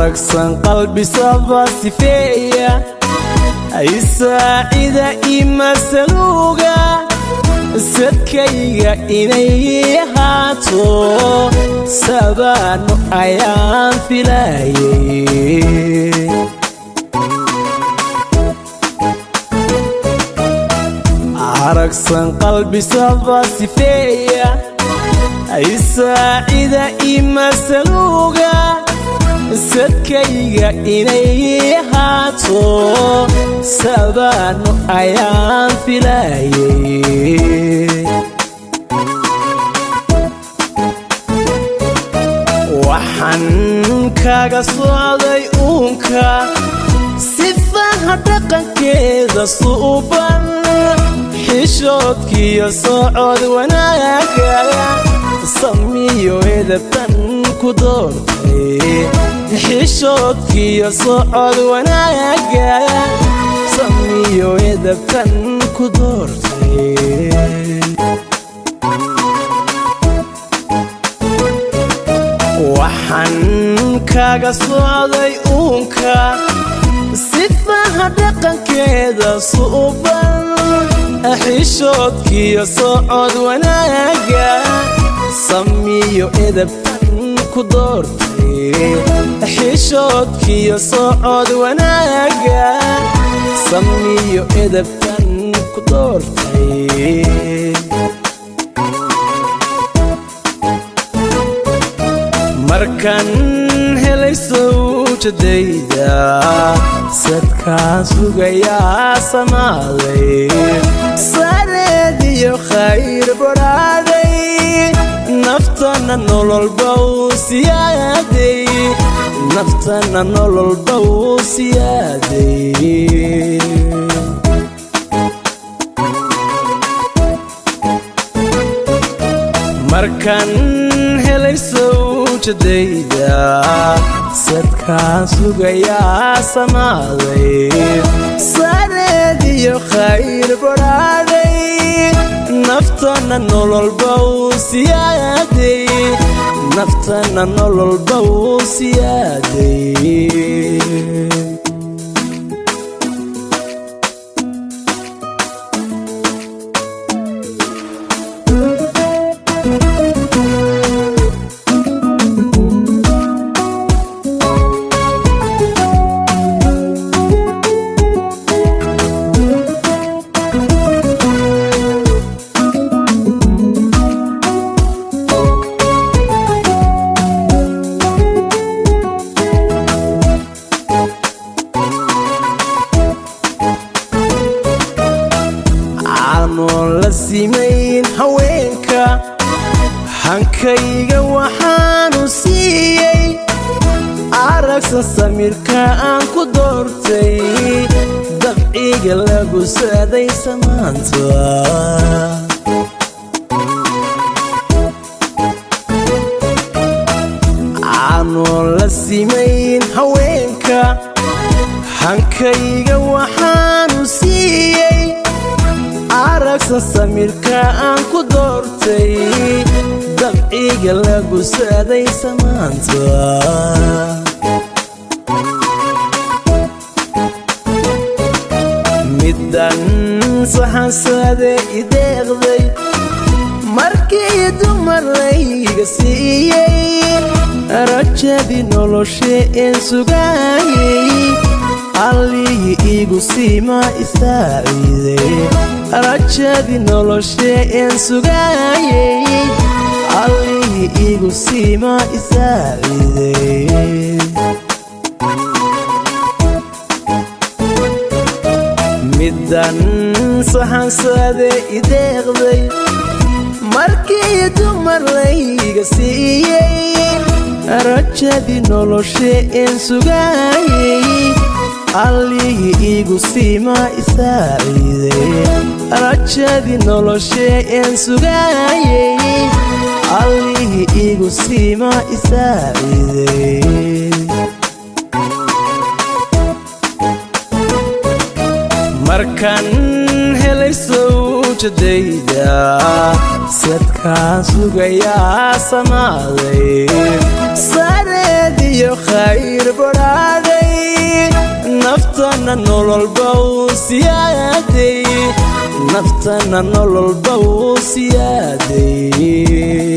عرقصن قلبي صبا سفية أي ساعدة إما سلوغة سدكيغا إني هاتو سبانو أيام فلاي عرقصن قلبي صبا سفية أي ساعدة إما سلوغة سدكيغا إني هاتو سبانو أيام فلاي waxaan kaaga socday uunka sifaha dhaqankeeda suuban xishoodkiyo socod wanaagaaga samiyo edebtan ku doortay xishoodkiyo socod wanaagaaga samiyo edebtan ku doortay waxaan kaaga socday uunka sifaha dhaqankeeda suuban xishoodkiyo socod wanaaga samiyo edebtan ku doortay xishoodkiyo socod wanaaga samiyo edebtan ku doortay markan helay sawjadayda sadkaan sugayaa samaaday sareediyo khayr badhaaday naftana nolol bow siyaaday naftana nolol bow siyaaday markan helay sawjadayda sadkaan sugayaa samaaday sareediyo khayr badhaaday naftana nolol bow siyaaday naftana nolol bow siyaaday la simayn haweenka hankayga waxaanu siiyey aragsan samirka aan ku doortay dabciga lagu saaday samaanta aanu la simayn haweenka hankayga waxaanu siiyey aragsan samirka aan ku doortay dabciga lagu saaday samaanta middan saxansaade ideeqday markii dumar layga siiyey rajadii nolosheen sugaayay allihii igu siima isaaciiday rajadii nolosheen sugaayay allihii igu siima isaaciiday middan saxansaade ideeqday markii dumar layga siiyey rajadii nolosheen sugaayay allihii igu siima isaaciiday rajadii nolosheen sugaayay allihii igu siima isaaciiday markan helay sawjadayda sadkaan sugayaa samaaday sareediyo khayr badhaadhay naftana nolol buu siyaaday naftana nolol buu siyaaday